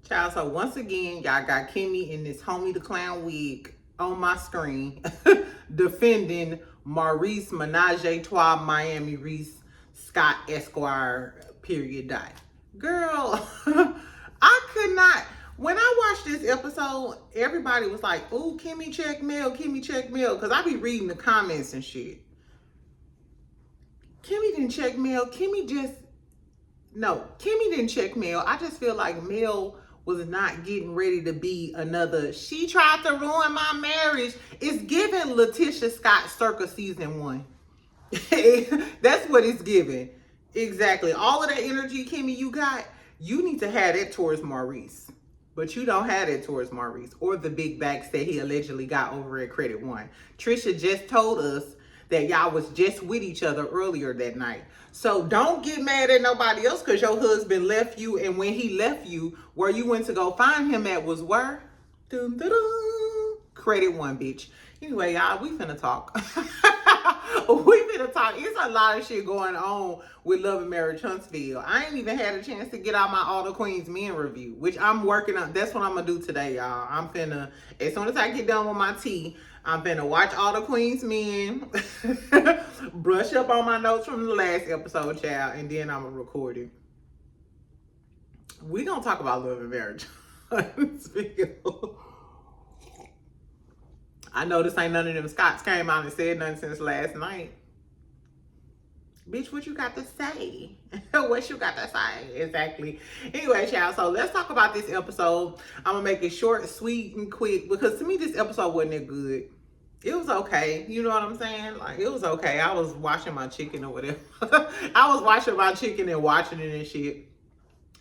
Child, so once again, y'all got Kimmy in this Homie the Clown wig on my screen defending Maurice Menage a Trois Miami Reese Scott Esquire period die. Girl, I could not. When I watched this episode, everybody was like, "Ooh, Kimmy check mail, Kimmy check mail," because I be reading the comments and shit. Kimmy didn't check mail. Kimmy didn't check mail. I just feel like Mel was not getting ready to be another, she tried to ruin my marriage. It's giving Letitia Scott circa season 1. That's what it's giving. Exactly. All of that energy, Kimmy, you got, you need to have it towards Maurice. But you don't have it towards Maurice or the big backs that he allegedly got over at Credit One. Trisha just told us that y'all was just with each other earlier that night. So don't get mad at nobody else because your husband left you, and when he left you, where you went to go find him at was where? Dun, dun, dun. Credit One, bitch. Anyway, y'all, we finna talk. We finna talk. It's a lot of shit going on with Love and Marriage Huntsville. I ain't even had a chance to get out my All the Queens Men review, which I'm working on. That's what I'm gonna do today, y'all. I'm finna, as soon as I get done with my tea, I'm finna watch All the Queens Men, brush up on my notes from the last episode, child, and then I'm gonna record it. We gonna talk about Love and Marriage Huntsville. I noticed ain't none of them Scots came out and said nothing since last night. Bitch, what you got to say? What you got to say? Exactly. Anyway, child, so let's talk about this episode. I'm going to make it short, sweet, and quick because to me, this episode wasn't that good. It was okay. You know what I'm saying? Like, it was okay. I was washing my chicken or whatever. I was washing my chicken and watching it and shit.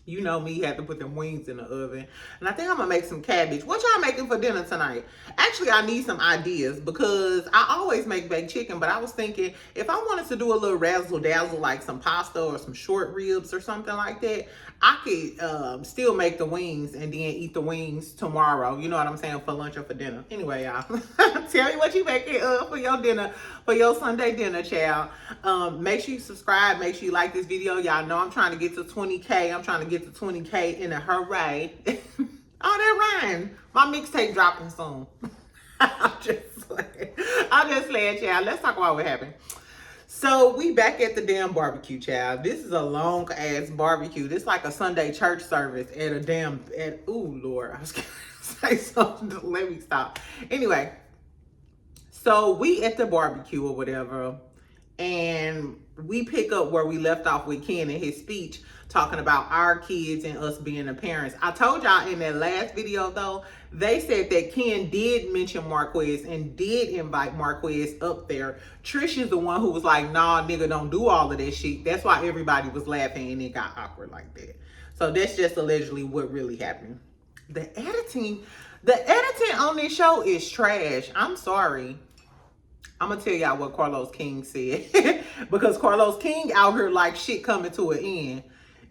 You know me, had to put them wings in the oven. And I think I'm going to make some cabbage. What y'all making for dinner tonight? Actually, I need some ideas because I always make baked chicken. But I was thinking if I wanted to do a little razzle-dazzle like some pasta or some short ribs or something like that, I could still make the wings and then eat the wings tomorrow. You know what I'm saying? For lunch or for dinner. Anyway, y'all. Tell me what you making for your dinner, for your Sunday dinner, child. Make sure you subscribe. Make sure you like this video. Y'all know I'm trying to get to 20K. I'm trying to get to 20K in a hurry. Oh, that rhymed. My mixtape dropping soon. I'm just playing, child. Let's talk about what happened. So we back at the damn barbecue, child. This is a long ass barbecue. This like a Sunday church service at a damn, ooh, Lord, I was gonna say something. Let me stop. Anyway, so we at the barbecue or whatever, and we pick up where we left off with Ken in his speech, talking about our kids and us being the parents. I told y'all in that last video, though, they said that Ken did mention Marquez and did invite Marquez up there. Trish is the one who was like, nah, nigga, don't do all of that shit. That's why everybody was laughing and it got awkward like that. So that's just allegedly what really happened. The editing on this show is trash. I'm sorry. I'm gonna tell y'all what Carlos King said. Because Carlos King out here like shit coming to an end.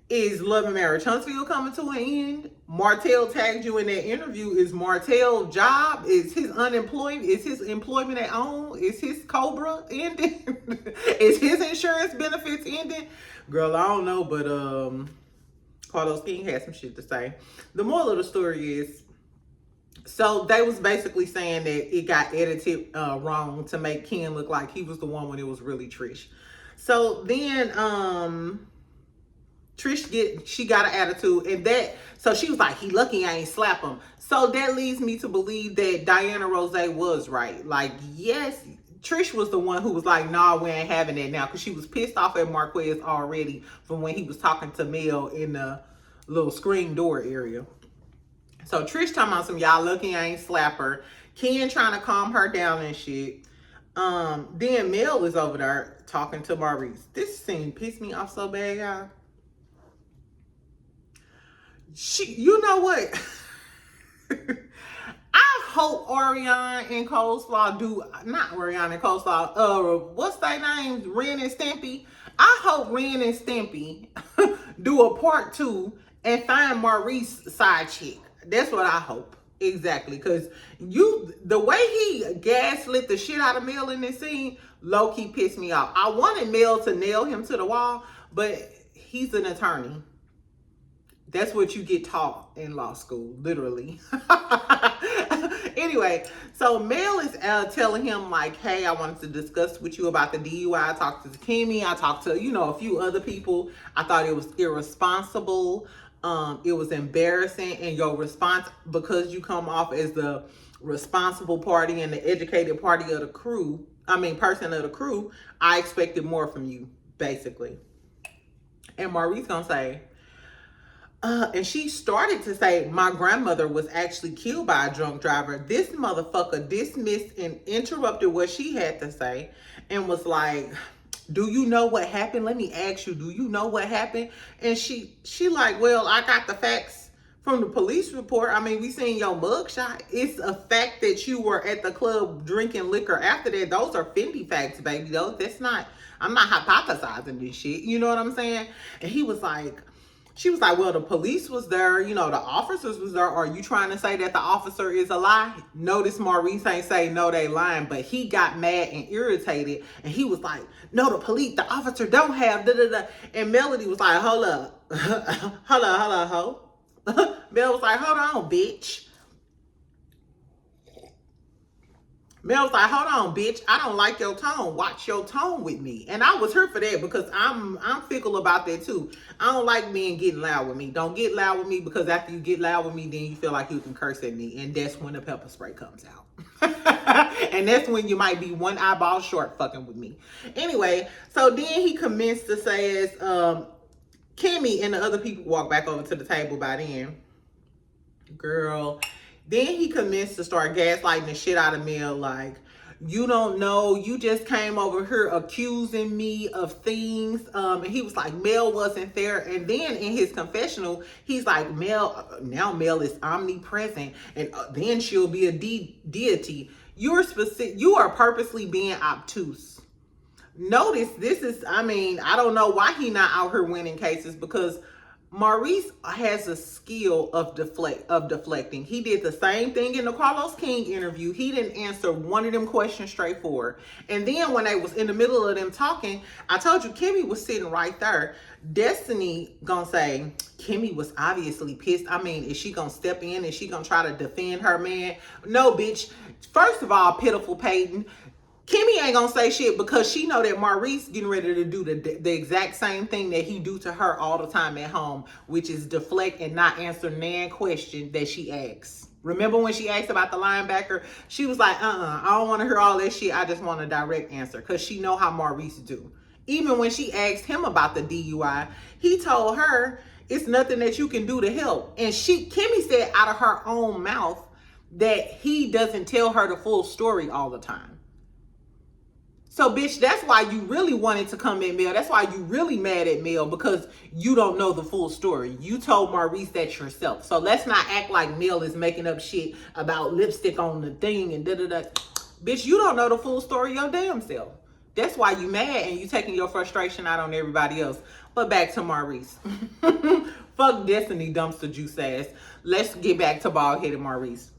Is Love and Marriage Huntsville coming to an end? Martell tagged you in that interview. Is Martell's job, is his unemployment, is his employment at home, is his Cobra ending? Is his insurance benefits ending? Girl, I don't know, but Carlos King had some shit to say. The moral of the story is, so they was basically saying that it got edited wrong to make Ken look like he was the one when it was really Trish. So then Trish she got an attitude, and so she was like, he lucky I ain't slap him. So that leads me to believe that Diana Rose was right. Like, yes, Trish was the one who was like, nah, we ain't having that now, because she was pissed off at Marquez already from when he was talking to Mel in the little screen door area. So Trish talking about some, y'all lucky I ain't slap her. Ken trying to calm her down and shit. Then Mel is over there talking to Maurice. This scene pissed me off so bad, y'all. You know what? I hope Orion and Coleslaw do, not Orion and Coleslaw, what's their names? Ren and Stimpy. I hope Ren and Stimpy do a part 2 and find Maurice's side chick. That's what I hope. Exactly. Because the way he gaslit the shit out of Mel in this scene, low-key pissed me off. I wanted Mel to nail him to the wall, but he's an attorney. That's what you get taught in law school, literally. Anyway, so Mel is telling him like, hey, I wanted to discuss with you about the DUI. I talked to Kimmy. I talked to, a few other people. I thought it was irresponsible. It was embarrassing. And your response, because you come off as the responsible party and the educated party of the crew, person of the crew, I expected more from you, basically. And Maurice gonna say, and she started to say, my grandmother was actually killed by a drunk driver. This motherfucker dismissed and interrupted what she had to say and was like, do you know what happened? Let me ask you, do you know what happened? And she like, well, I got the facts from the police report. We seen your mugshot. It's a fact that you were at the club drinking liquor after that. Those are Fendi facts, baby. I'm not hypothesizing this shit. You know what I'm saying? And she was like, well, the police was there, the officers was there. Are you trying to say that the officer is a lie? Notice Maurice ain't say no, they lying, but he got mad and irritated. And he was like, no, the officer don't have da-da-da. And Melody was like, hold up. hold up, ho. Mel was like, hold on, bitch. Mel was like, hold on, bitch. I don't like your tone. Watch your tone with me. And I was hurt for that because I'm fickle about that too. I don't like men getting loud with me. Don't get loud with me, because after you get loud with me, then you feel like you can curse at me. And that's when the pepper spray comes out. And that's when you might be one eyeball short fucking with me. Anyway, so then he commenced to say as Kimmy and the other people walk back over to the table by then. Girl. Then he commenced to start gaslighting the shit out of Mel, like, you don't know, you just came over here accusing me of things. And he was like, Mel wasn't there. And then in his confessional, he's like, now Mel is omnipresent, and then she'll be a deity. You are purposely being obtuse. Notice this is, I don't know why he not out here winning cases, because Maurice has a skill of deflecting. He did the same thing in the Carlos King interview. He didn't answer one of them questions straightforward. And then when they was in the middle of them talking, I told you Kimmy was sitting right there. Destiny gonna say, Kimmy was obviously pissed. Is she gonna step in? Is she gonna try to defend her man? No, bitch. First of all, pitiful Peyton, Kimmy ain't gonna say shit because she know that Maurice getting ready to do the exact same thing that he do to her all the time at home, which is deflect and not answer nan question that she asks. Remember when she asked about the linebacker? She was like, I don't want to hear all that shit. I just want a direct answer, because she know how Maurice do. Even when she asked him about the DUI, he told her it's nothing that you can do to help. And Kimmy said out of her own mouth that he doesn't tell her the full story all the time. So, bitch, that's why you really wanted to come at Mel. That's why you really mad at Mel, because you don't know the full story. You told Maurice that yourself. So let's not act like Mel is making up shit about lipstick on the thing and da-da-da. Bitch, you don't know the full story your damn self. That's why you mad and you taking your frustration out on everybody else. But back to Maurice. Fuck Destiny dumpster juice ass. Let's get back to bald-headed Maurice.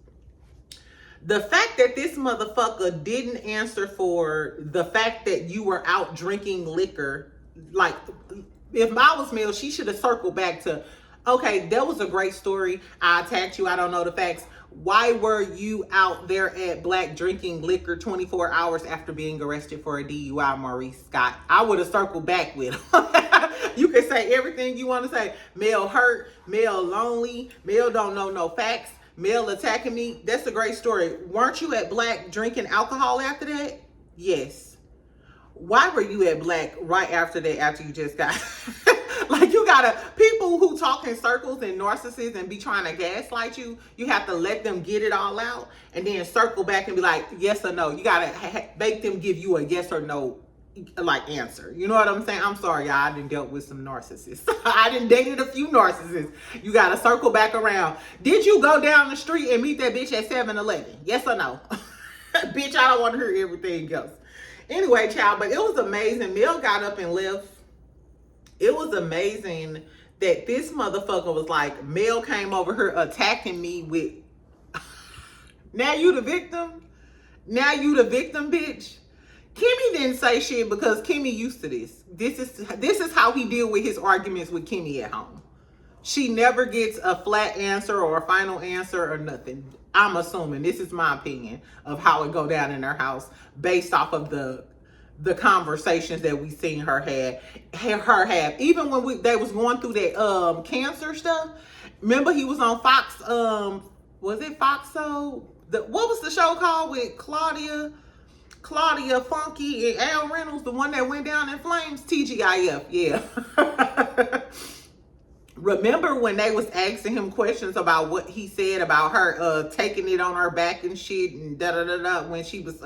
The fact that this motherfucker didn't answer for the fact that you were out drinking liquor, like, if I was Mel, she should have circled back to, okay, that was a great story. I attacked you. I don't know the facts. Why were you out there at Black drinking liquor 24 hours after being arrested for a DUI, Maurice Scott? I would have circled back with him. You can say everything you want to say. Mel hurt. Mel lonely. Mel don't know no facts. Mel attacking me. That's a great story. Weren't you at Black drinking alcohol after that? Yes. Why were you at Black right after that, after you just got... Like, you gotta... People who talk in circles and narcissists and be trying to gaslight you, you have to let them get it all out and then circle back and be like, yes or no. You gotta make them give you a yes or no, like, answer. You know what I'm saying? I'm sorry, y'all. I done dealt with some narcissists. I done dated a few narcissists. You gotta circle back around. Did you go down the street and meet that bitch at 7-Eleven? Yes or no? Bitch, I don't want to hear everything else. Anyway, child, but it was amazing. Mel got up and left. It was amazing that this motherfucker was like, Mel came over here attacking me with, now you the victim? Now you the victim, bitch? Kimmy didn't say shit because Kimmy used to this. This is how he deal with his arguments with Kimmy at home. She never gets a flat answer or a final answer or nothing. I'm assuming, this is my opinion of how it go down in her house based off of the conversations that we seen her have. Even when they was going through that cancer stuff. Remember he was on Fox, was it Foxo? What was the show called with Claudia Funky and Al Reynolds, the one that went down in flames? TGIF, yeah. Remember when they was asking him questions about what he said about her taking it on her back and shit and da-da-da-da when she was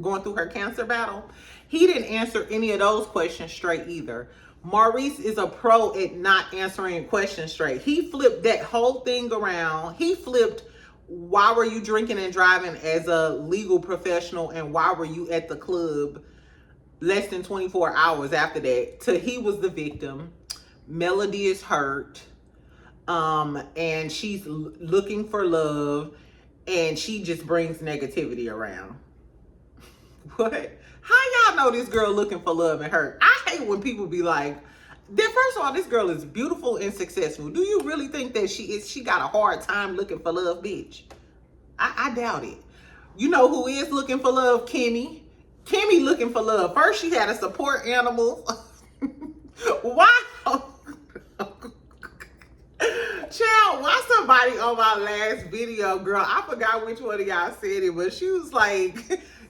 going through her cancer battle? He didn't answer any of those questions straight either. Maurice is a pro at not answering questions straight. He flipped that whole thing around. He flipped, why were you drinking and driving as a legal professional, and why were you at the club less than 24 hours after that, to he was the victim. Melody is hurt, and she's looking for love, and she just brings negativity around. What? How y'all know this girl looking for love and hurt? I hate when people be like, first of all, this girl is beautiful and successful. Do you really think that she got a hard time looking for love, bitch? I doubt it. You know who is looking for love? Kimmy. Kimmy looking for love. First, she had a support animal. Wow. Child, why somebody on my last video, girl, I forgot which one of y'all said it, but she was like,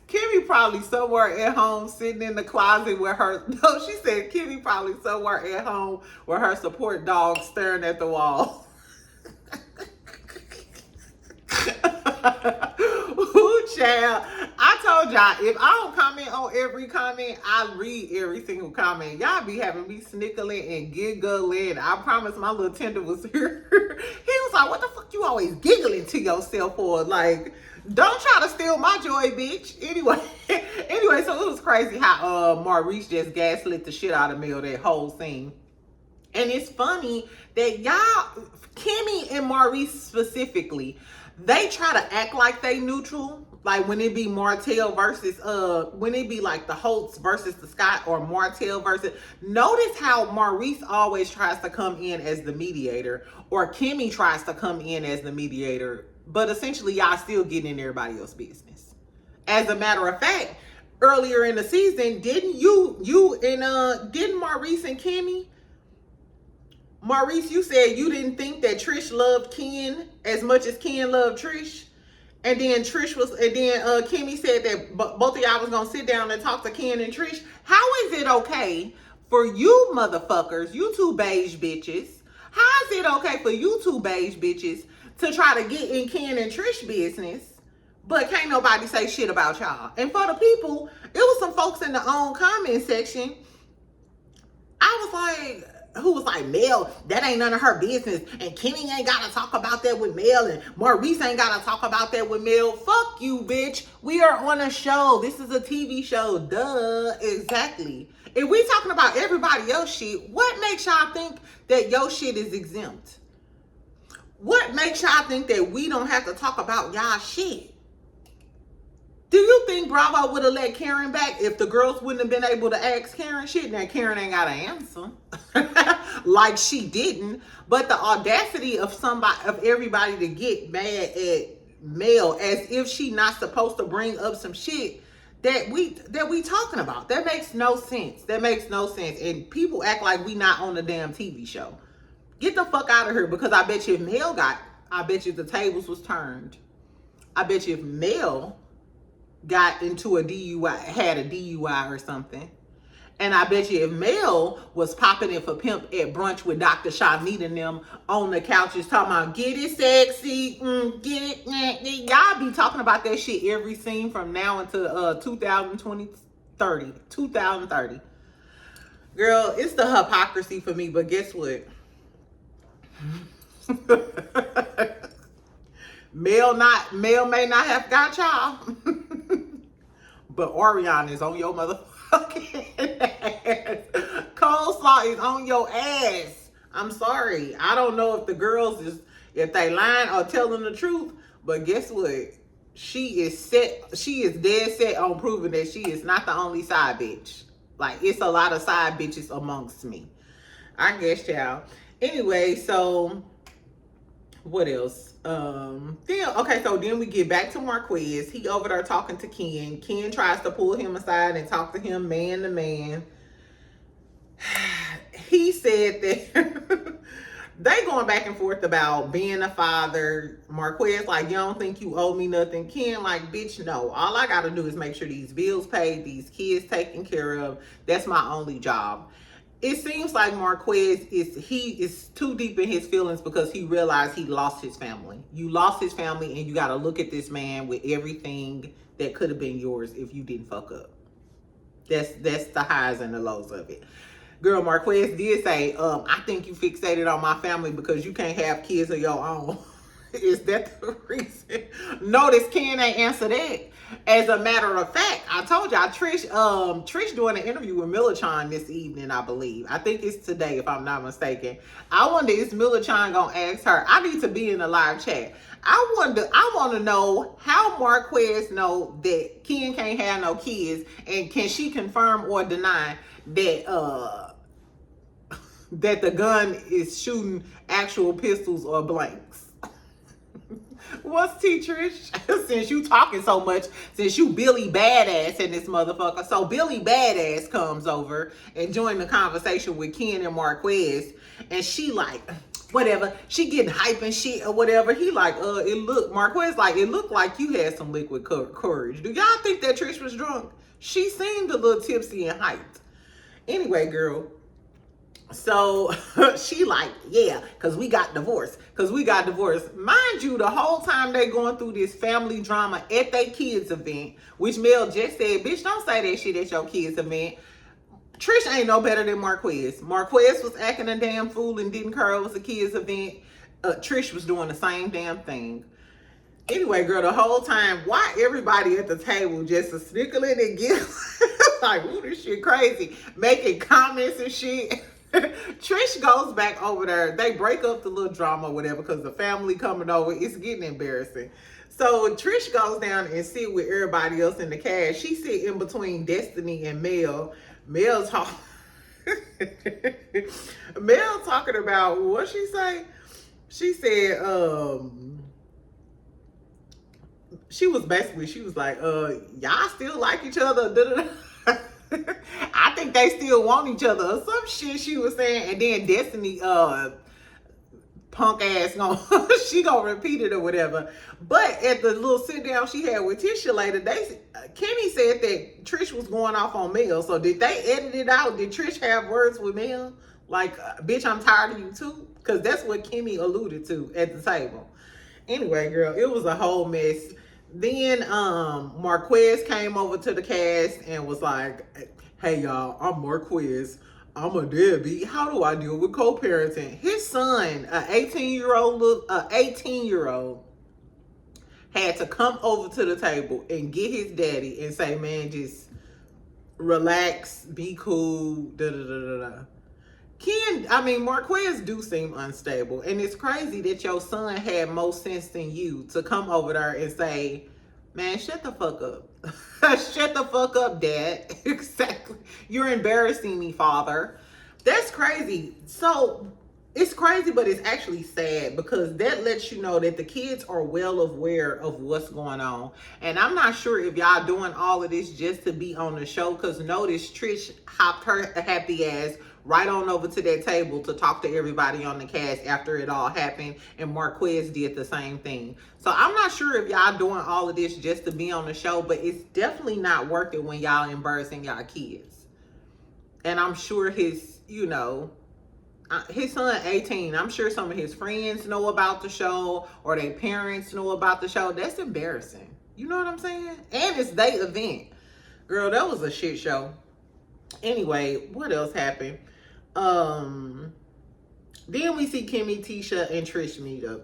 Kimmy probably somewhere at home sitting in the closet with her, no, she said Kimmy probably somewhere at home with her support dog staring at the wall. Ooh, child. I told y'all, if I don't comment on every comment, I read every single comment. Y'all be having me snickling and giggling. I promise my little tender was here. He was like, what the fuck you always giggling to yourself for? Like, don't try to steal my joy, bitch. Anyway, so it was crazy how Maurice just gaslit the shit out of Mel, that whole scene. And it's funny that y'all, Kimmy and Maurice specifically, they try to act like they neutral. Like when it be Martell versus, when it be like the Holtz versus the Scott, or Martell versus, notice how Maurice always tries to come in as the mediator, or Kimmy tries to come in as the mediator, but essentially y'all still getting in everybody else's business. As a matter of fact, earlier in the season, didn't didn't Maurice and Kimmy, Maurice, you said you didn't think that Trish loved Ken as much as Ken loved Trish. And then Kimmy said that both of y'all was gonna sit down and talk to Ken and Trish. How is it okay for you motherfuckers, you two beige bitches? How is it okay for you two beige bitches to try to get in Ken and Trish business, but can't nobody say shit about y'all? And for the people, it was some folks in the comment section. I was like, who was like, Mel, that ain't none of her business, and Kimmy ain't gotta talk about that with Mel, and Maurice ain't gotta talk about that with Mel. Fuck you, bitch. We are on a show. This is a TV show. Duh. Exactly. If we talking about everybody else shit, what makes y'all think that your shit is exempt? What makes y'all think that we don't have to talk about y'all shit? Do you think Bravo would have let Karen back if the girls wouldn't have been able to ask Karen shit? Now, Karen ain't got an answer. Like she didn't. But the audacity of everybody to get mad at Mel as if she not supposed to bring up some shit that we talking about. That makes no sense. That makes no sense. And people act like we not on the damn TV show. Get the fuck out of here, because I bet you if Mel I bet you the tables was turned. I bet you if Mel got into a DUI, had a DUI or something, and I bet you if Mel was popping in for pimp at brunch with Dr. Shanita and them on the couches talking about get it sexy, get it, y'all be talking about that shit every scene from now until 2030. Girl, it's the hypocrisy for me, but guess what? Mel may not have got y'all, but Orion is on your motherfucking ass. Coleslaw is on your ass. I'm sorry. I don't know if the girls if they lying or telling the truth, but guess what? She is dead set on proving that she is not the only side bitch. Like, it's a lot of side bitches amongst me. I guess, y'all. Anyway, so what else? Then we get back to Marquez. He over there talking to Ken. Ken tries to pull him aside and talk to him man to man. He said that they going back and forth about being a father. Marquez like, you don't think you owe me nothing? Ken like, bitch, no. All I gotta do is make sure these bills paid, these kids taken care of. That's my only job. It seems like Marquez is too deep in his feelings because he realized he lost his family. You lost his family, and you got to look at this man with everything that could have been yours if you didn't fuck up. That's the highs and the lows of it. Girl, Marquez did say, I think you fixated on my family because you can't have kids of your own. Is that the reason? Notice Ken ain't answer that. As a matter of fact, I told y'all Trish doing an interview with Millichan this evening, I believe. I think it's today, if I'm not mistaken. I wonder, is Millichan gonna ask her? I need to be in the live chat. I want to know how Marquez know that Ken can't have no kids, and can she confirm or deny that that the gun is shooting actual pistols or blanks? What's T, Trish? Since you talking so much, since you Billy Badass in this motherfucker. So Billy Badass comes over and join the conversation with Ken and Marquez. And she like, whatever. She getting hype and shit or whatever. He like, Marquez like, it looked like you had some liquid courage. Do y'all think that Trish was drunk? She seemed a little tipsy and hyped. Anyway, girl. So she like, yeah, because we got divorced. Mind you, the whole time they going through this family drama at their kids event, which Mel just said, bitch, don't say that shit at your kids event. Trish ain't no better than Marquez. Marquez was acting a damn fool and didn't care it was a kids event. Trish was doing the same damn thing. Anyway, girl, the whole time, why everybody at the table just a snickling and giggling? Like, ooh, this shit crazy. Making comments and shit. Trish goes back over there. They break up the little drama or whatever because the family coming over. It's getting embarrassing. So Trish goes down and sit with everybody else in the cast. She sit in between Destiny and Mel. Mel talking about, what she say? She said, she was like, y'all still like each other? I think they still want each other or some shit she was saying. And then Destiny punk ass she gonna repeat it or whatever. But at the little sit down she had with Tisha later, Kimmy said that Trish was going off on Mel. So did they edit it out? Did Trish have words with Mel like, bitch, I'm tired of you too? Because that's what Kimmy alluded to at the table. Anyway, girl, it was a whole mess. Then Marquez came over to the cast and was like, hey y'all, I'm Marquez. I'm a deadbeat. How do I deal with co-parenting? His son, an 18-year-old, had to come over to the table and get his daddy and say, man, just relax, be cool, Marquez do seem unstable. And it's crazy that your son had more sense than you to come over there and say, man, shut the fuck up. Shut the fuck up, Dad. Exactly. You're embarrassing me, Father. That's crazy. So it's crazy, but it's actually sad because that lets you know that the kids are well aware of what's going on. And I'm not sure if y'all doing all of this just to be on the show, because notice Trish hopped her happy ass right on over to that table to talk to everybody on the cast after it all happened, and Marquez did the same thing. So I'm not sure if y'all doing all of this just to be on the show, but it's definitely not worth it when y'all embarrassing y'all kids. And I'm sure his son 18, I'm sure some of his friends know about the show or their parents know about the show. That's embarrassing. You know what I'm saying? And it's their event. Girl, that was a shit show. Anyway, what else happened? Then we see Kimmy, Tisha, and Trish meet up.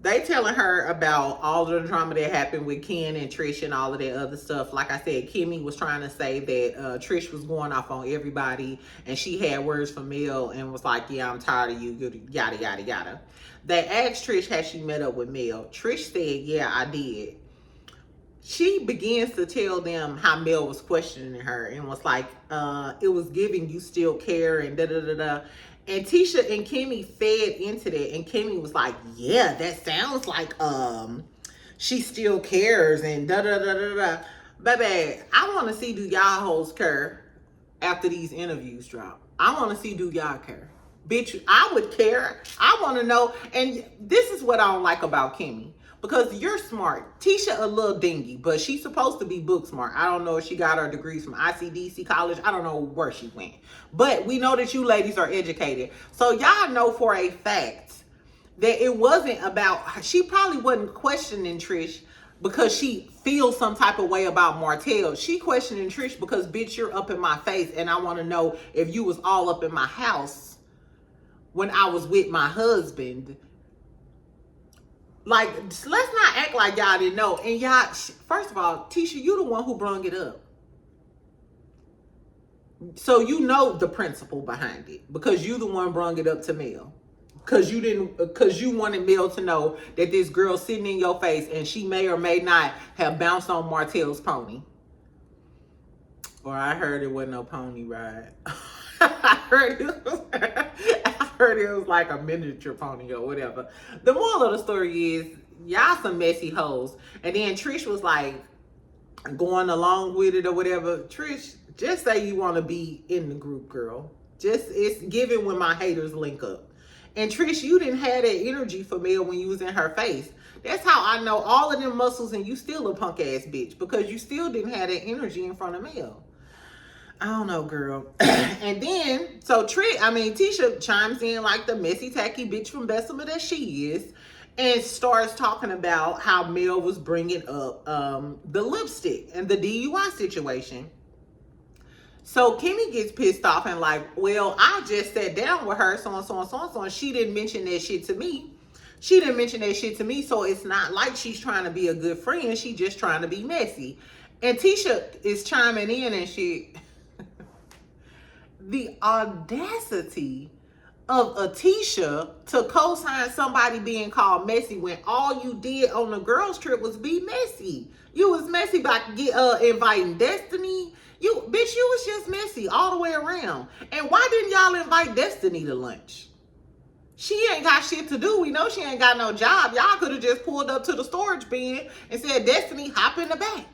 They telling her about all the drama that happened with Ken and Trish and all of that other stuff. Like I said, Kimmy was trying to say that Trish was going off on everybody, and she had words for Mel and was like, yeah, I'm tired of you, yada, yada, yada. They asked Trish, had she met up with Mel? Trish said, yeah, I did. she begins to tell them how Mel was questioning her and was like, it was giving you still care and da-da-da-da. And Tisha and Kimmy fed into that. And Kimmy was like, yeah, that sounds like she still cares and da-da-da-da-da. Baby, I want to see, do y'all hoes care after these interviews drop? I want to see, do y'all care? Bitch, I would care. I want to know. And this is what I don't like about Kimmy. Because you're smart. Tisha a little dingy, but she's supposed to be book smart. I don't know if she got her degrees from ICDC college. I don't know where she went. But we know that you ladies are educated. So y'all know for a fact that it wasn't about, she probably wasn't questioning Trish because she feels some type of way about Martell. She questioning Trish because, bitch, you're up in my face and I want to know if you was all up in my house when I was with my husband. Like, let's not act like y'all didn't know. And y'all, first of all, Tisha, you the one who brung it up. So you know the principle behind it because you the one brung it up to Mel. Because you wanted Mel to know that this girl sitting in your face and she may or may not have bounced on Martell's pony. Or I heard it wasn't no pony ride. I heard it was like a miniature pony or whatever. The moral of the story is, y'all some messy hoes. And then Trish was like going along with it or whatever. Trish, just say you want to be in the group, girl. It's given when my haters link up. And Trish, you didn't have that energy for Mel when you was in her face. That's how I know all of them muscles and you still a punk ass bitch because you still didn't have that energy in front of Mel. I don't know, girl. And then, so Tisha chimes in like the messy, tacky bitch from Bessemer that she is and starts talking about how Mel was bringing up the lipstick and the DUI situation. So Kimmy gets pissed off and like, well, I just sat down with her, so and so and so and so, and she didn't mention that shit to me. So it's not like she's trying to be a good friend. She just trying to be messy. And Tisha is chiming in and shit. The audacity of a Tisha to co-sign somebody being called messy when all you did on the girls trip was be messy. You was messy by inviting Destiny. You was just messy all the way around. And why didn't y'all invite Destiny to lunch? She ain't got shit to do. We know she ain't got no job. Y'all could have just pulled up to the storage bin and said, Destiny, hop in the back.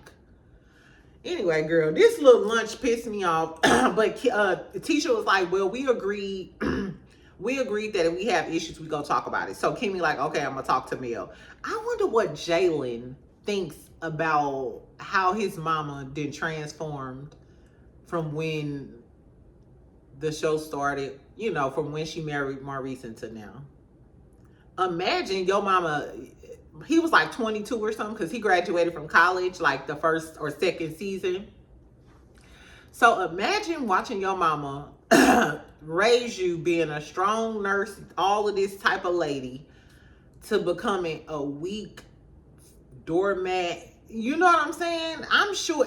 Anyway, girl, this little lunch pissed me off. But Tisha was like, well, we agreed that if we have issues, we gonna talk about it. So Kimmy like, okay, I'm gonna talk to Mel. I wonder what Jalen thinks about how his mama did transformed from when the show started, from when she married Maurice until now. Imagine your mama, he was like 22 or something because he graduated from college like the first or second season. So imagine watching your mama raise you being a strong nurse, all of this type of lady, to becoming a weak doormat. You know what I'm saying? I'm sure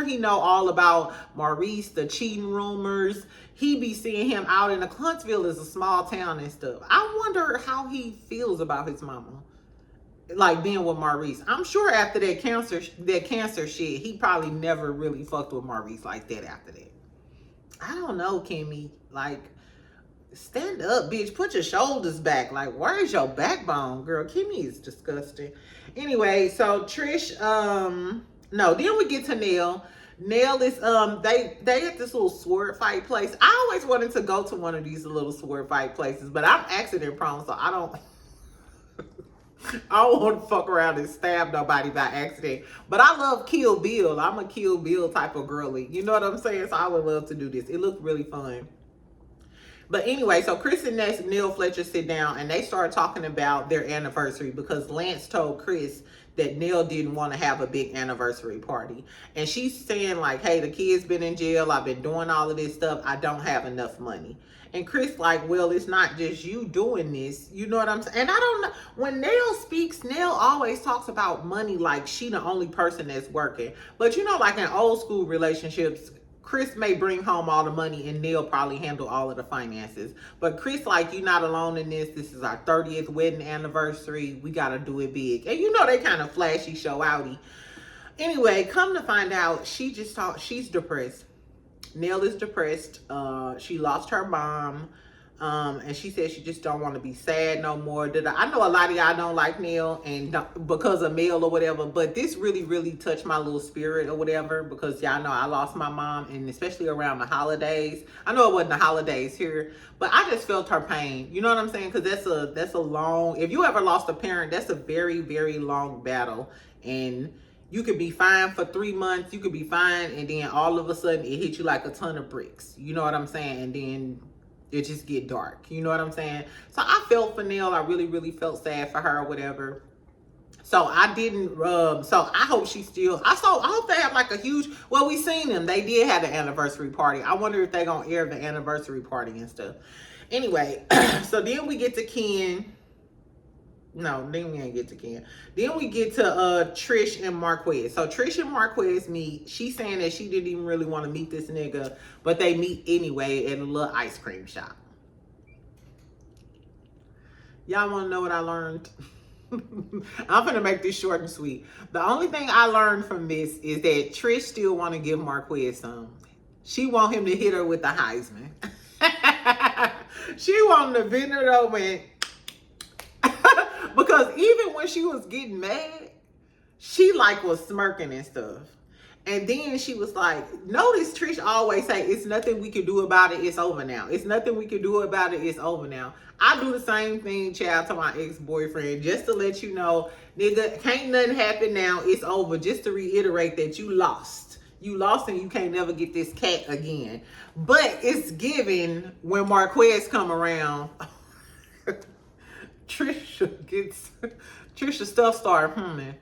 he know all about Maurice, the cheating rumors. He be seeing him out in the Huntsville is a small town and stuff. I wonder how he feels about his mama, like being with Maurice. I'm sure after that cancer shit, he probably never really fucked with Maurice like that after that. I don't know, Kimmy. Like, stand up, bitch. Put your shoulders back. Like, where's your backbone, girl? Kimmy is disgusting. Anyway, so Trish, then we get to Nell. Nell is, they at this little sword fight place. I always wanted to go to one of these little sword fight places, but I'm accident prone, so I don't want to fuck around and stab nobody by accident. But I love Kill Bill. I'm a Kill Bill type of girly. You know what I'm saying? So I would love to do this. It looked really fun. But anyway, so Chris and Neil Fletcher sit down and they start talking about their anniversary because Lance told Chris that Nell didn't want to have a big anniversary party. And she's saying like, hey, the kid's been in jail. I've been doing all of this stuff. I don't have enough money. And Chris like, well, it's not just you doing this. You know what I'm saying? And I don't know. When Nell speaks, Nell always talks about money like she the only person that's working. But like in old school relationships, Chris may bring home all the money and Nell probably handle all of the finances. But Chris like, you're not alone in this. This is our 30th wedding anniversary. We got to do it big. And they kind of flashy, show outy. Anyway, come to find out, she just thought she's depressed. Nell is depressed. She lost her mom. And she said she just don't want to be sad no more. I know a lot of y'all don't like Nell and because of Mel or whatever, but this really, really touched my little spirit or whatever, because y'all know I lost my mom, and especially around the holidays. I know it wasn't the holidays here, but I just felt her pain. You know what I'm saying? Because that's a long, if you ever lost a parent, that's a very, very long battle. And you could be fine for 3 months, you could be fine, and then all of a sudden it hit you like a ton of bricks. You know what I'm saying? And then it just get dark. You know what I'm saying? So I felt for Nell. I really, really felt sad for her or whatever. So I didn't, so I hope she still, I hope they have like a huge, well, we seen them. They did have an anniversary party. I wonder if they gonna air the anniversary party and stuff. Anyway, so then we get to Ken. No, then we ain't get to Ken. Then we get to Trish and Marquez. So Trish and Marquez meet. She's saying that she didn't even really want to meet this nigga, but they meet anyway at a little ice cream shop. Y'all want to know what I learned? I'm gonna make this short and sweet. The only thing I learned from this is that Trish still want to give Marquez some. She want him to hit her with the Heisman. She want him to bend her over and because even when she was getting mad, she like was smirking and stuff. And then she was like, notice Trish always say, it's nothing we can do about it, it's over now. It's nothing we can do about it, it's over now. I do the same thing, child, to my ex-boyfriend, just to let you know, nigga, can't nothing happen now, it's over. Just to reiterate that you lost. You lost and you can't never get this cat again. But it's given when Marquez come around. Trisha stuff start humming.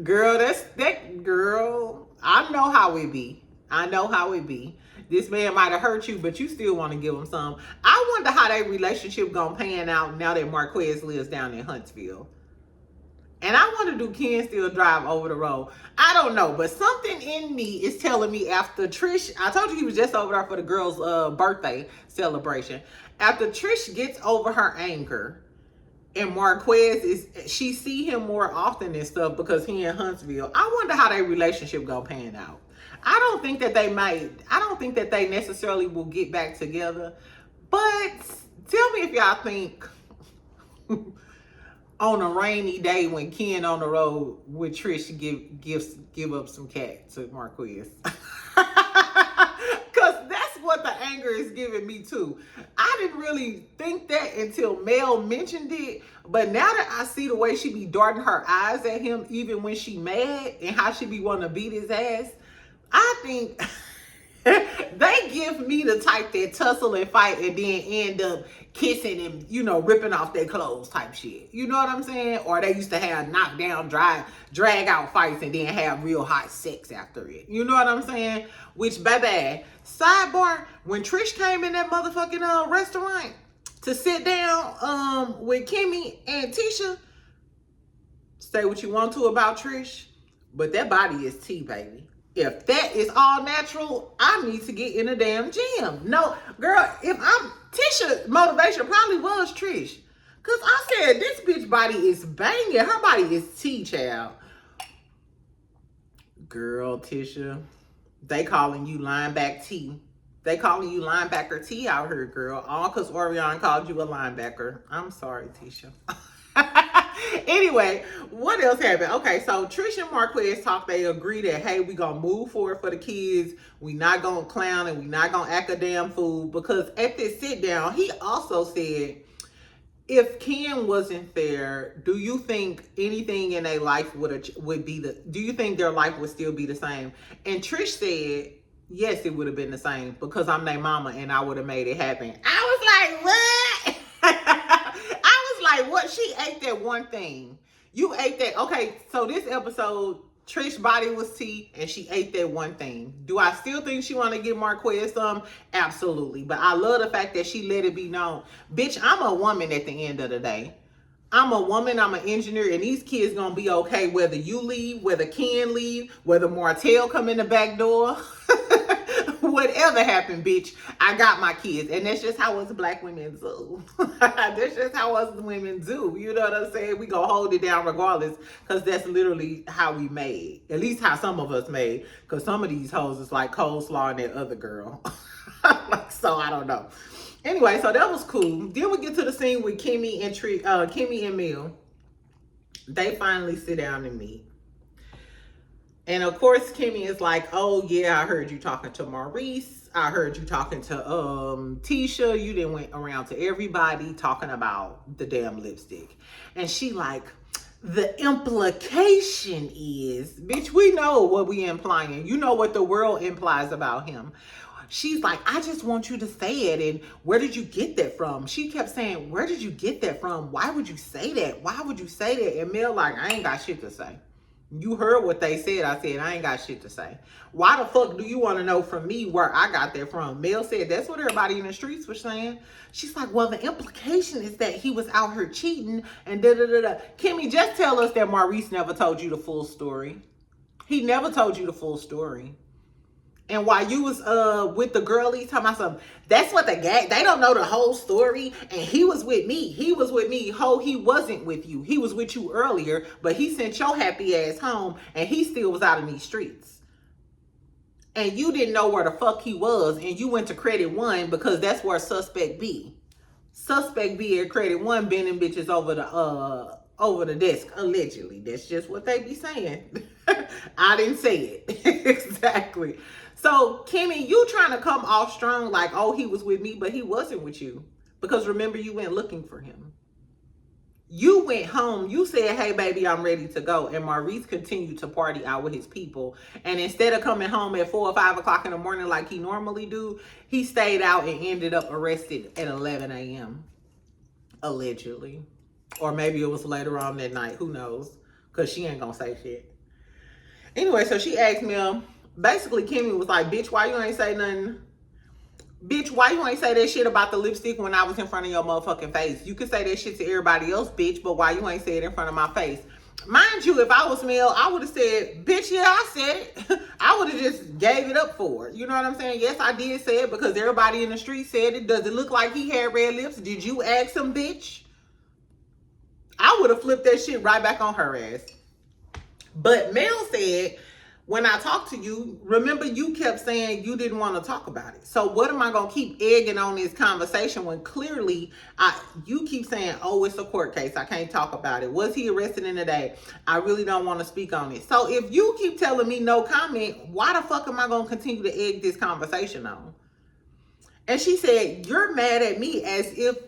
Girl, that girl. I know how it be. I know how it be. This man might have hurt you, but you still want to give him some. I wonder how that relationship gonna pan out now that Marquez lives down in Huntsville. And I wonder, do Ken still drive over the road? I don't know, but something in me is telling me after Trish, I told you he was just over there for the girl's birthday celebration. After Trish gets over her anger and Marquez she see him more often and stuff because he in Huntsville. I wonder how their relationship gonna pan out. I don't think that they necessarily will get back together, but tell me if y'all think on a rainy day when Ken on the road with Trish give up some cat to Marquez. Cause that's what the anger is giving me too. I didn't really think that until Mel mentioned it. But now that I see the way she be darting her eyes at him, even when she mad, and how she be wanting to beat his ass, I think they give me the type that tussle and fight and then end up kissing and, you know, ripping off their clothes type shit. You know what I'm saying? Or they used to have knockdown, drag out fights and then have real hot sex after it. You know what I'm saying? Which, baby, sidebar, when Trish came in that motherfucking restaurant to sit down with Kimmy and Tisha, say what you want to about Trish, but that body is tea, baby. If that is all natural, I need to get in a damn gym. No, girl, if I'm Tisha, motivation probably was Trish. Cause I said this bitch body is banging. Her body is tea, child. Girl, Tisha, they calling you linebacker T. They calling you linebacker T out here, girl. All cause Orion called you a linebacker. I'm sorry, Tisha. Anyway, what else happened? Okay, so Trish and Marquez talk. They agree that, hey, we gonna move forward for the kids. We not gonna clown and we not gonna act a damn fool. Because at this sit down, he also said, if Ken wasn't there, do you think anything in their life do you think their life would still be the same? And Trish said, yes, it would have been the same because I'm their mama and I would have made it happen. I was like, what? Like, what? She ate that one thing. You ate that. Okay, so this episode, Trish's body was tea and she ate that one thing. Do I still think she want to give Marquez some? Absolutely. But I love the fact that she let it be known. Bitch, I'm a woman at the end of the day. I'm a woman, I'm an engineer, and these kids gonna be okay whether you leave, whether Ken leave, whether Martell come in the back door, whatever happened, bitch, I got my kids. And that's just how us black women do. That's just how us women do. You know what I'm saying? We gonna hold it down regardless, because that's literally how we made. At least how some of us made. Because some of these hoes is like coleslaw and that other girl. So I don't know. Anyway, so that was cool. Then we get to the scene with Kimmy and Mel. They finally sit down and meet. And of course, Kimmy is like, oh yeah, I heard you talking to Maurice. I heard you talking to Tisha. You then went around to everybody talking about the damn lipstick. And she like, the implication is, bitch, we know what we implying. You know what the world implies about him. She's like, I just want you to say it. And where did you get that from? She kept saying, where did you get that from? Why would you say that? Why would you say that? And Mel like, I ain't got shit to say. You heard what they said. I said, I ain't got shit to say. Why the fuck do you want to know from me where I got that from? Mel said, that's what everybody in the streets was saying. She's like, well, the implication is that he was out here cheating and da-da-da-da. Kimmy, just tell us that Maurice never told you the full story. He never told you the full story. And while you was with the girlie talking about something, that's what they don't know the whole story. And he was with me. He was with me. Ho, he wasn't with you. He was with you earlier, but he sent your happy ass home and he still was out in these streets. And you didn't know where the fuck he was, and you went to credit one because that's where suspect B. Suspect B at credit one bending bitches over the desk, allegedly. That's just what they be saying. I didn't say it. Exactly. So, Kimmy, you trying to come off strong like, oh, he was with me, but he wasn't with you. Because remember, you went looking for him. You went home. You said, hey, baby, I'm ready to go. And Maurice continued to party out with his people. And instead of coming home at 4 or 5 o'clock in the morning like he normally do, he stayed out and ended up arrested at 11 a.m. Allegedly. Or maybe it was later on that night. Who knows? Because she ain't going to say shit. Anyway, so she asked me, basically, Kimmy was like, bitch, why you ain't say nothing? Bitch, why you ain't say that shit about the lipstick when I was in front of your motherfucking face? You could say that shit to everybody else, bitch, but why you ain't say it in front of my face? Mind you, if I was Mel, I would have said, bitch, yeah, I said it. I would have just gave it up for it. You know what I'm saying? Yes, I did say it because everybody in the street said it. Does it look like he had red lips? Did you ask him, bitch? I would have flipped that shit right back on her ass. But Mel said, when I talked to you, remember you kept saying you didn't want to talk about it. So what am I going to keep egging on this conversation when clearly you keep saying, oh, it's a court case. I can't talk about it. Was he arrested in the day? I really don't want to speak on it. So if you keep telling me no comment, why the fuck am I going to continue to egg this conversation on? And she said, you're mad at me as if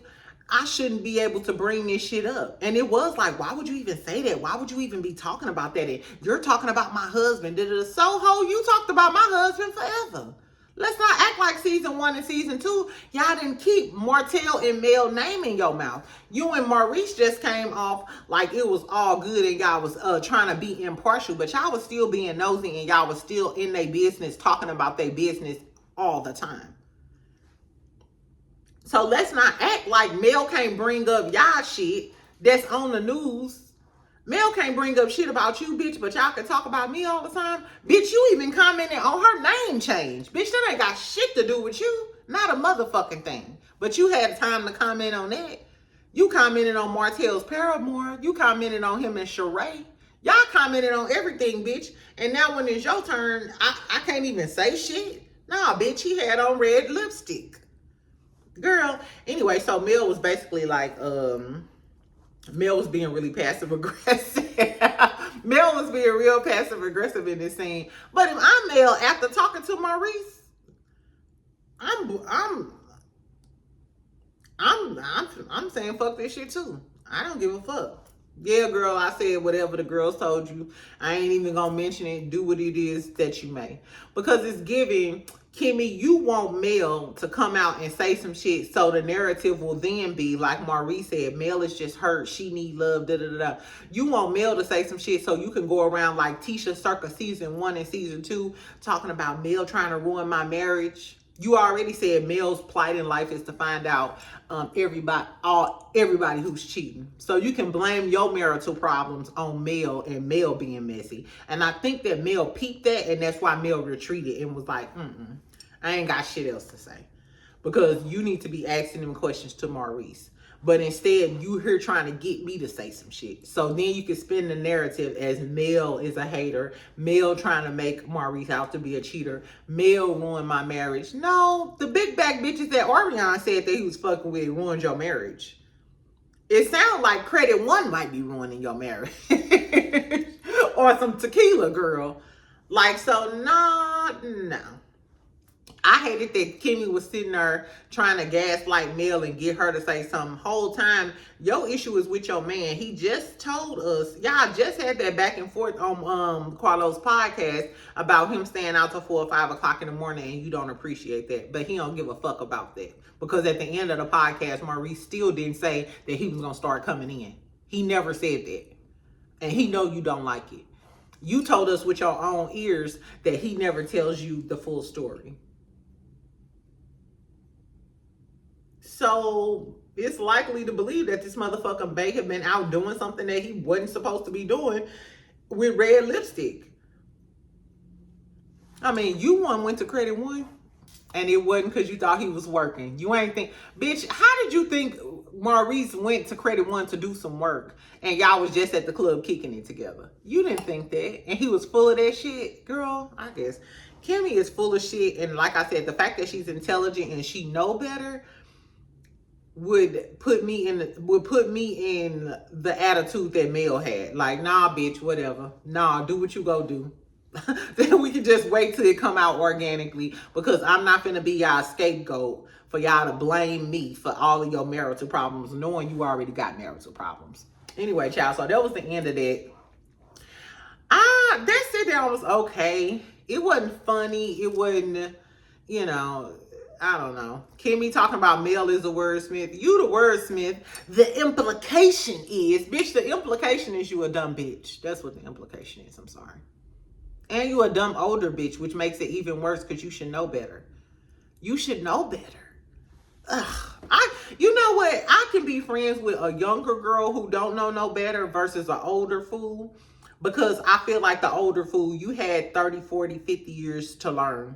I shouldn't be able to bring this shit up. And it was like, why would you even say that? Why would you even be talking about that? And you're talking about my husband. So, ho, you talked about my husband forever. Let's not act like season 1 and season 2, y'all didn't keep Martell and Mel name in your mouth. You and Maurice just came off like it was all good and y'all was trying to be impartial, but y'all was still being nosy and y'all was still in their business, talking about their business all the time. So let's not act like Mel can't bring up y'all shit that's on the news. Mel can't bring up shit about you, bitch, but y'all can talk about me all the time. Bitch, you even commented on her name change. Bitch, that ain't got shit to do with you. Not a motherfucking thing. But you had time to comment on that. You commented on Martell's paramour. You commented on him and Sheree. Y'all commented on everything, bitch. And now when it's your turn, I can't even say shit. Nah, bitch, he had on red lipstick. Girl, anyway, so Mel was basically like, Mel was being really passive aggressive. Mel was being real passive aggressive in this scene. But if I'm Mel, after talking to Maurice, I'm saying fuck this shit too. I don't give a fuck. Yeah, girl, I said whatever the girls told you. I ain't even gonna mention it. Do what it is that you may. Because it's giving, Kimmy, you want Mel to come out and say some shit so the narrative will then be like Maurice said, Mel is just hurt. She need love, da-da-da-da. You want Mel to say some shit so you can go around like Tisha circa season 1 and season 2 talking about Mel trying to ruin my marriage. You already said Mel's plight in life is to find out everybody who's cheating. So you can blame your marital problems on Mel and Mel being messy. And I think that Mel peeped that, and that's why Mel retreated and was like, I I ain't got shit else to say. Because you need to be asking them questions to Maurice. But instead, you here trying to get me to say some shit. So then you can spin the narrative as Nell is a hater. Mel trying to make Maurice out to be a cheater. Mel ruined my marriage. No, the big back bitches that Orion said that he was fucking with ruined your marriage. It sounds like Credit One might be ruining your marriage. Or some tequila girl. Like, so, no. I hated that Kimmy was sitting there trying to gaslight Nell and get her to say something. Whole time, your issue is with your man. He just told us, y'all just had that back and forth on Carlos' podcast about him staying out till 4 or 5 o'clock in the morning, and you don't appreciate that. But he don't give a fuck about that. Because at the end of the podcast, Maurice still didn't say that he was going to start coming in. He never said that. And he know you don't like it. You told us with your own ears that he never tells you the full story. So it's likely to believe that this motherfucker may have been out doing something that he wasn't supposed to be doing with red lipstick. I mean, you went to Credit One and it wasn't because you thought he was working. You ain't think, bitch, how did you think Maurice went to Credit One to do some work and y'all was just at the club kicking it together? You didn't think that. And he was full of that shit. Girl, I guess Kimmy is full of shit. And like I said, the fact that she's intelligent and she know better would put me in the attitude that Mel had. Like, nah, bitch, whatever. Nah, do what you go do. Then we can just wait till it come out organically, because I'm not finna be y'all scapegoat for y'all to blame me for all of your marital problems, knowing you already got marital problems. Anyway, child, so that was the end of that. That sit down was okay. It wasn't funny. It wasn't, I don't know. Kimmy talking about Mel is a wordsmith. You the wordsmith. The implication is, bitch, the implication is you a dumb bitch. That's what the implication is. I'm sorry. And you a dumb older bitch, which makes it even worse because you should know better. You should know better. Ugh. You know what? I can be friends with a younger girl who don't know no better versus an older fool, because I feel like the older fool, you had 30, 40, 50 years to learn.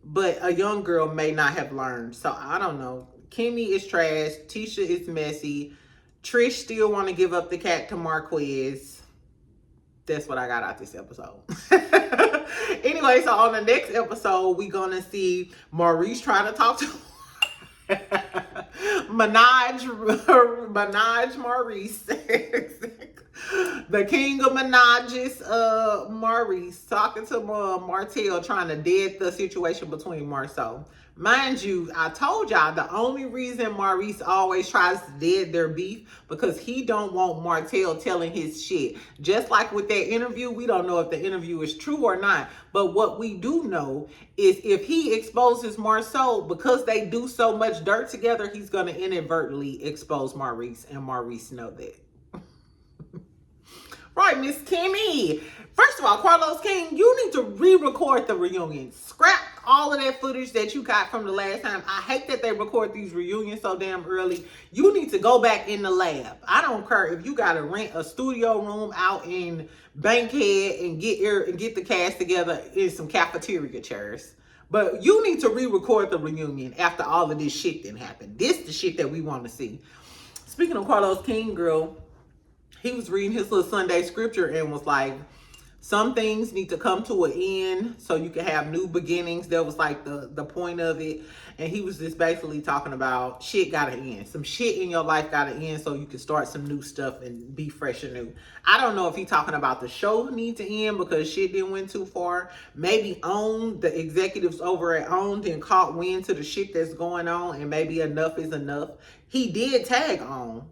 But a young girl may not have learned. So I don't know. Kimmy is trash. Tisha is messy. Trish still want to give up the cat to Marquez. That's what I got out this episode. Anyway, so on the next episode, we're going to see Maurice trying to talk to Minaj Maurice. The king of Minajes, Maurice, talking to Martell, trying to dead the situation between Marceau. Mind you, I told y'all the only reason Maurice always tries to dead their beef because he don't want Martell telling his shit. Just like with that interview, we don't know if the interview is true or not. But what we do know is if he exposes Marceau, because they do so much dirt together, he's going to inadvertently expose Maurice, and Maurice know that. Right, Miss Kimmy. First of all, Carlos King, you need to re-record the reunion. Scrap all of that footage that you got from the last time. I hate that they record these reunions so damn early. You need to go back in the lab. I don't care if you got to rent a studio room out in Bankhead and get the cast together in some cafeteria chairs. But you need to re-record the reunion after all of this shit didn't happen. This the shit that we want to see. Speaking of Carlos King, girl, he was reading his little Sunday scripture and was like, some things need to come to an end so you can have new beginnings. That was like the point of it. And he was just basically talking about shit gotta end. Some shit in your life gotta end so you can start some new stuff and be fresh and new. I don't know if he's talking about the show need to end because shit didn't went too far. Maybe OWN, the executives over at OWN didn't caught wind to the shit that's going on, and maybe enough is enough. He did tag OWN.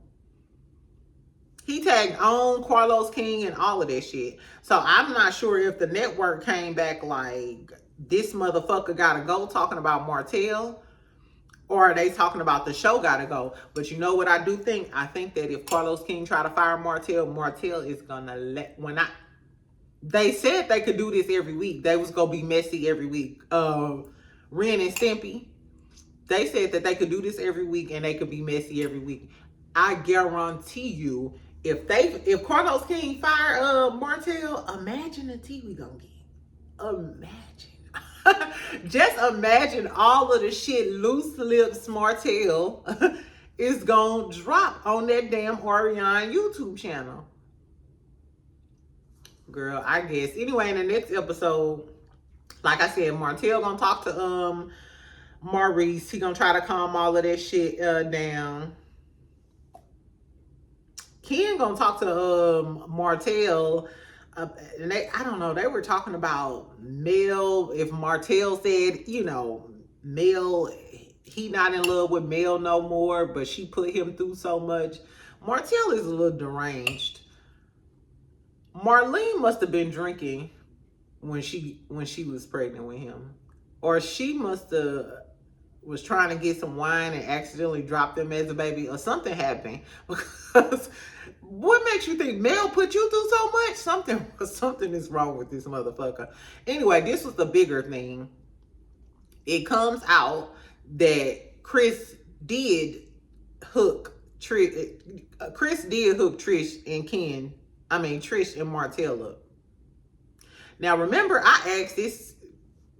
He tagged on Carlos King and all of that shit. So I'm not sure if the network came back like, this motherfucker gotta go, talking about Martell, or are they talking about the show gotta go? But you know what I do think? I think that if Carlos King try to fire Martell, Martell is gonna they said they could do this every week. They was gonna be messy every week. Ren and Stimpy, they said that they could do this every week and they could be messy every week. I guarantee you, if Carlos King fire Martell, imagine the tea we gonna get. Imagine. Just imagine all of the shit Loose Lips Martell is gonna drop on that damn Orion YouTube channel. Girl, I guess. Anyway, in the next episode, like I said, Martell gonna talk to Maurice. He gonna try to calm all of that shit down. Ken gonna talk to Martell. And I don't know, they were talking about Mel. If Martell said, you know, Mel, he not in love with Mel no more, but she put him through so much. Martell is a little deranged. Marlene must have been drinking when she was pregnant with him, or she must have was trying to get some wine and accidentally dropped him as a baby, or something happened. Because what makes you think Mel put you through so much? Something is wrong with this motherfucker. Anyway, this was the bigger thing. It comes out that Chris did hook Trish and Martell up. Now remember, I asked this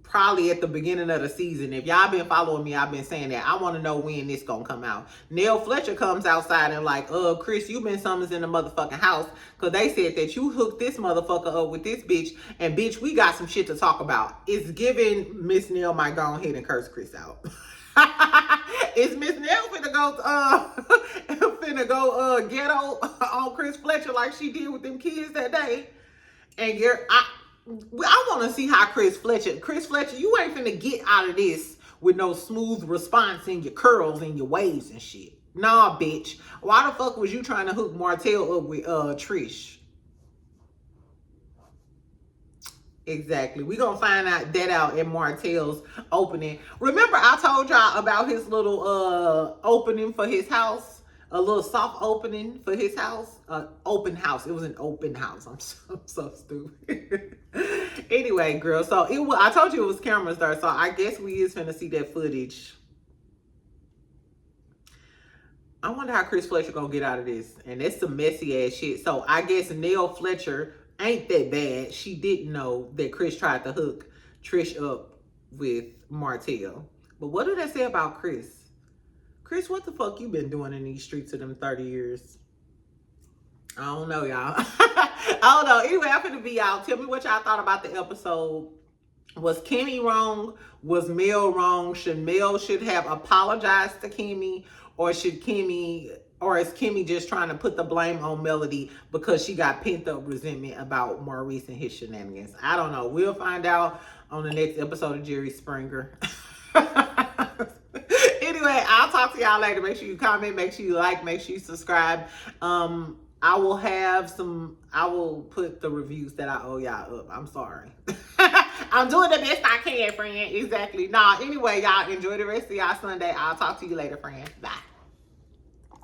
probably at the beginning of the season. If y'all been following me, I've been saying that I want to know when this gonna come out. Nell Fletcher comes outside and like, Chris, you been summons in the motherfucking house because they said that you hooked this motherfucker up with this bitch, and bitch, we got some shit to talk about. It's giving Miss Nell might go ahead and curse Chris out. Is Miss Nell finna go ghetto on Chris Fletcher like she did with them kids that day? And I want to see how Chris Fletcher, you ain't finna get out of this with no smooth response in your curls and your waves and shit. Nah, bitch. Why the fuck was you trying to hook Martell up with Trish? Exactly. We gonna find out in Martell's opening. Remember, I told y'all about his little opening for his house. A little soft opening for his house. Open house. It was an open house. I'm so stupid. Anyway, girl. So I told you it was cameras there. So I guess we is finna see that footage. I wonder how Chris Fletcher gonna get out of this. And that's some messy ass shit. So I guess Nell Fletcher ain't that bad. She didn't know that Chris tried to hook Trish up with Martell. But what do they say about Chris? Chris, what the fuck you been doing in these streets of them 30 years? I don't know, y'all. I don't know. Anyway, I'm finna be out. Tell me what y'all thought about the episode. Was Kimmy wrong? Was Mel wrong? Mel should have apologized to Kimmy? Or is Kimmy just trying to put the blame on Melody because she got pent up resentment about Maurice and his shenanigans? I don't know. We'll find out on the next episode of Jerry Springer. Anyway, I'll talk to y'all later. Make sure you comment, make sure you like, make sure you subscribe. I will put the reviews that I owe y'all up. I'm sorry. I'm doing the best I can, friend. Exactly. Nah, anyway, y'all enjoy the rest of y'all Sunday. I'll talk to you later, friend. Bye.